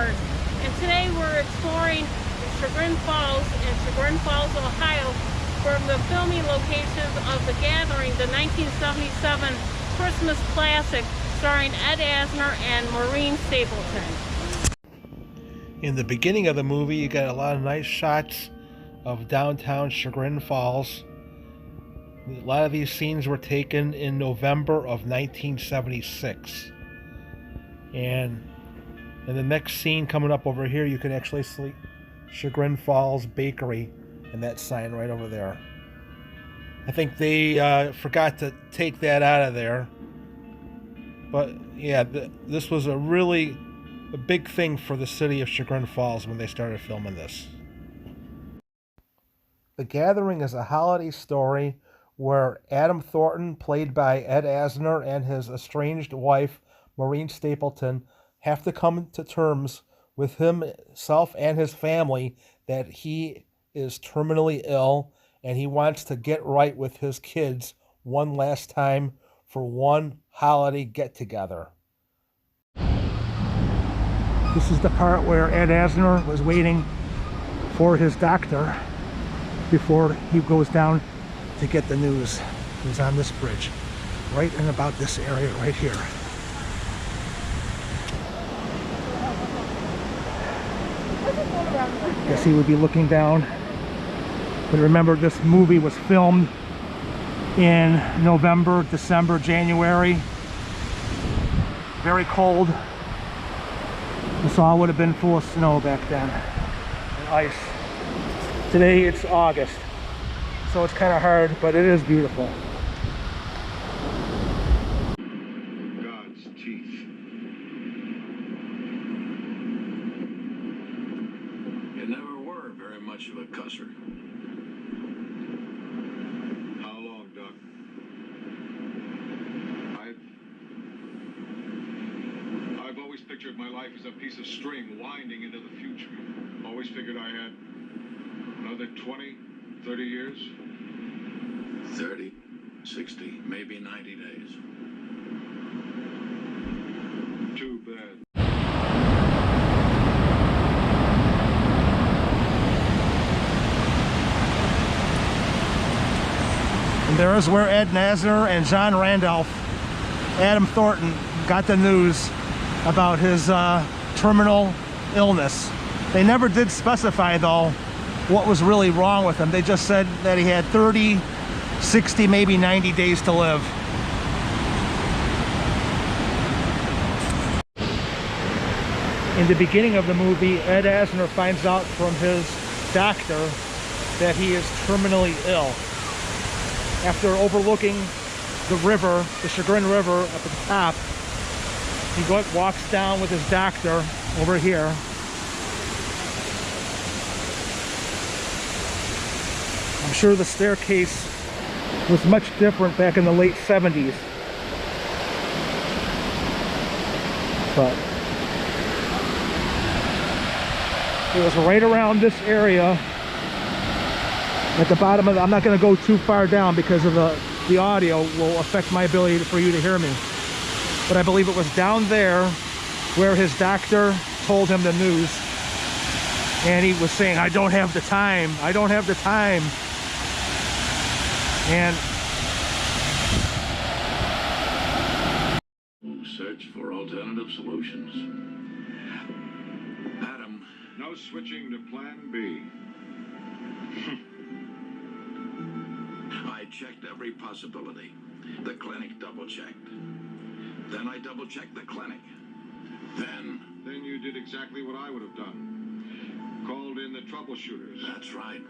Art. And today we're exploring Chagrin Falls in Chagrin Falls, Ohio, from the filming locations of The Gathering, the 1977 Christmas classic starring Ed Asner and Maureen Stapleton. In the beginning of the movie, you got a lot of nice shots of downtown Chagrin Falls. A lot of these scenes were taken in November of 1976. And in the next scene coming up over here, you can actually see Chagrin Falls Bakery and that sign right over there. I think they forgot to take that out of there. But yeah, this was a big thing for the city of Chagrin Falls when they started filming this. The Gathering is a holiday story where Adam Thornton, played by Ed Asner, and his estranged wife, Maureen Stapleton, have to come to terms with himself and his family that he is terminally ill and he wants to get right with his kids one last time for one holiday get-together. This is the part where Ed Asner was waiting for his doctor before he goes down to get the news. He's on this bridge, right in about this area right here. Guess he would be looking down. But remember, this movie was filmed in November, December, January. Very cold. This all would have been full of snow back then, and ice. Today it's August, so it's kind of hard, but it is beautiful. God's teeth. You never were very much of a cusser. How long, Doc? I've always pictured my life as a piece of string winding into the future. Always figured I had another 20, 30 years. 30, 60, maybe 90 days. Too bad. And there's where Ed Asner and John Randolph, Adam Thornton, got the news about his terminal illness. They never did specify, though, what was really wrong with him. They just said that he had 30, 60, maybe 90 days to live. In the beginning of the movie, Ed Asner finds out from his doctor that he is terminally ill. After overlooking the river, the Chagrin River at the top, he walks down with his doctor over here. I'm sure the staircase was much different back in the late 70s. But it was right around this area at the bottom of I'm not going to go too far down because of the audio will affect my ability for you to hear me. But I believe it was down there where his doctor told him the news. And he was saying, I don't have the time. I don't have the time. And search for alternative solutions. Adam, no switching to plan B. I checked every possibility. The clinic double-checked. Then I double-checked the clinic. Then you did exactly what I would have done. Called in the troubleshooters. That's right.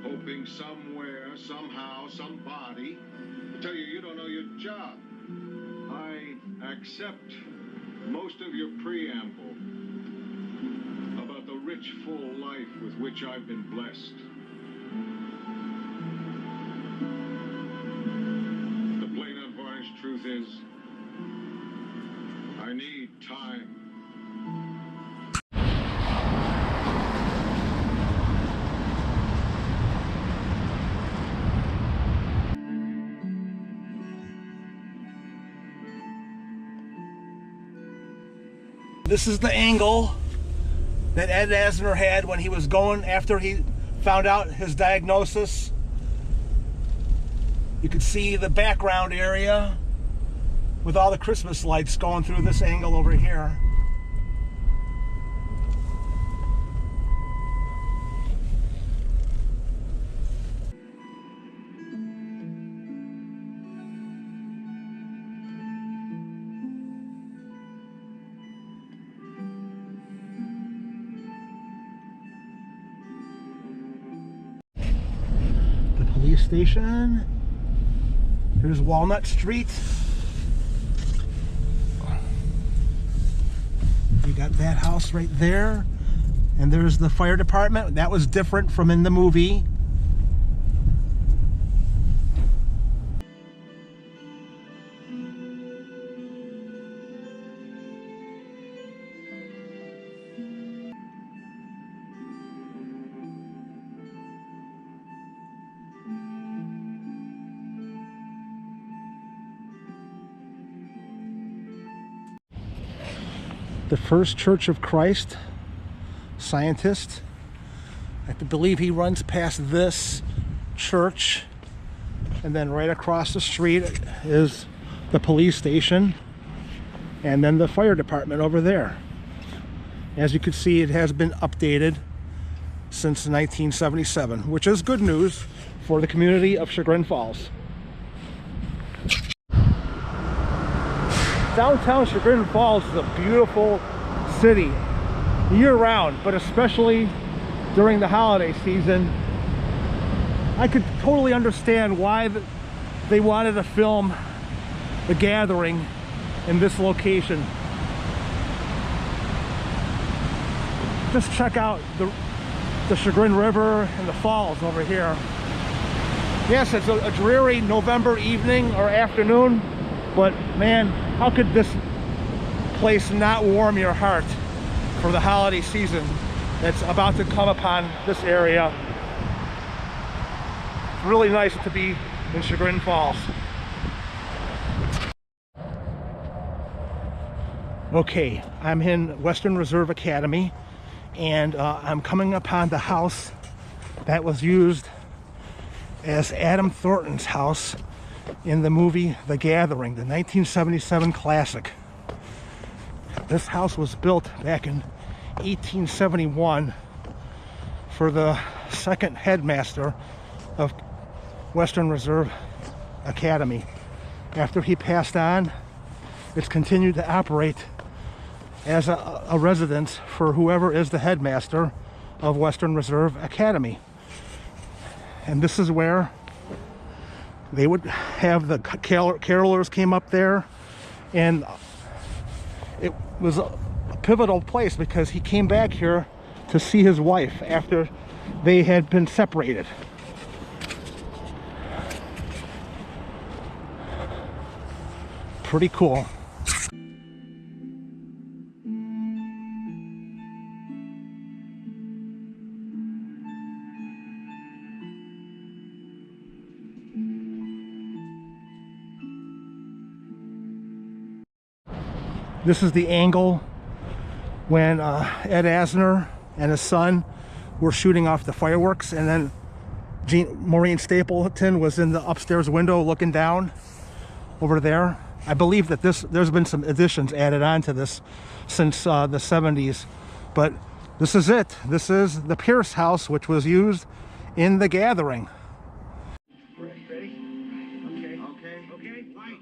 Hoping somewhere, somehow, somebody will tell you you don't know your job. I accept most of your preamble about the rich, full life with which I've been blessed. The plain, unvarnished truth is, I need time. this is the angle that Ed Asner had when he was going after he found out his diagnosis. You can see the background area with all the Christmas lights going through this angle over here. The police station. Here's Walnut Street. You got that house right there. And there's the fire department. That was different from in the movie. The First Church of Christ Scientist. I believe he runs past this church, and then right across the street is the police station, and then the fire department over there. As you can see, it has been updated since 1977, which is good news for the community of Chagrin Falls. Downtown Chagrin Falls is a beautiful city year-round, but especially during the holiday season. I could totally understand why they wanted to film The Gathering in this location. Just check out the Chagrin River and the falls over here. Yes, it's a dreary November evening or afternoon, but man, how could this place not warm your heart for the holiday season that's about to come upon this area? It's really nice to be in Chagrin Falls. Okay, I'm in Western Reserve Academy, and I'm coming upon the house that was used as Adam Thornton's house in the movie The Gathering, the 1977 classic. This house was built back in 1871 for the second headmaster of Western Reserve Academy. After he passed on, it's continued to operate as a residence for whoever is the headmaster of Western Reserve Academy. And this is where they would have the carolers came up there, and it was a pivotal place because he came back here to see his wife after they had been separated. Pretty cool. This is the angle when Ed Asner and his son were shooting off the fireworks, and then Maureen Stapleton was in the upstairs window looking down over there. I believe that there's been some additions added on to this since the 70s, but this is it. This is the Pierce house, which was used in The Gathering. Ready? Okay. Light.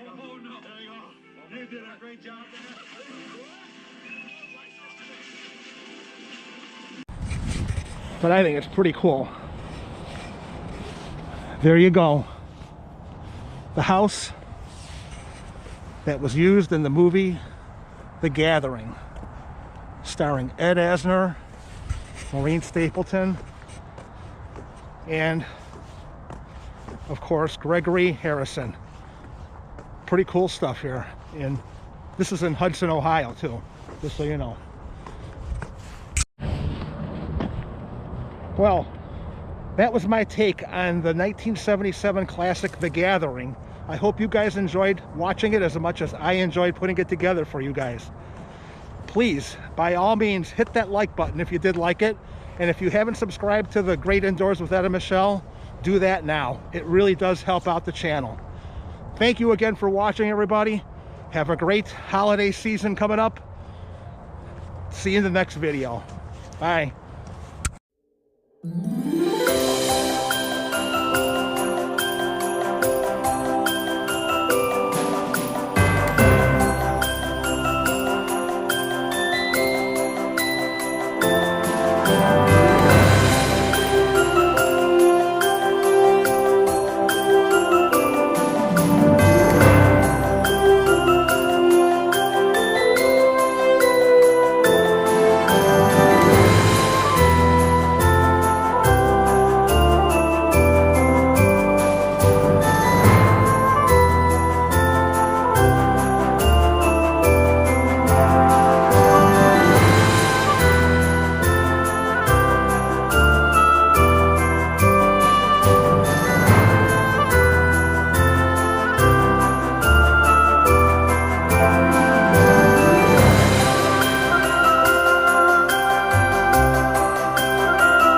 Oh no! There you go. You did a great job there. But I think it's pretty cool. There you go. The house that was used in the movie The Gathering, starring Ed Asner, Maureen Stapleton, and of course Gregory Harrison. Pretty cool stuff here. And this is in Hudson, Ohio too, just so you know. Well, that was my take on the 1977 classic The Gathering. I hope you guys enjoyed watching it as much as I enjoyed putting it together for you guys. Please, by all means, hit that like button if you did like it. And if you haven't subscribed to the Great Indoors with Ed and Michelle, do that now. It really does help out the channel. Thank you again for watching, everybody. Have a great holiday season coming up. See you in the next video. Bye.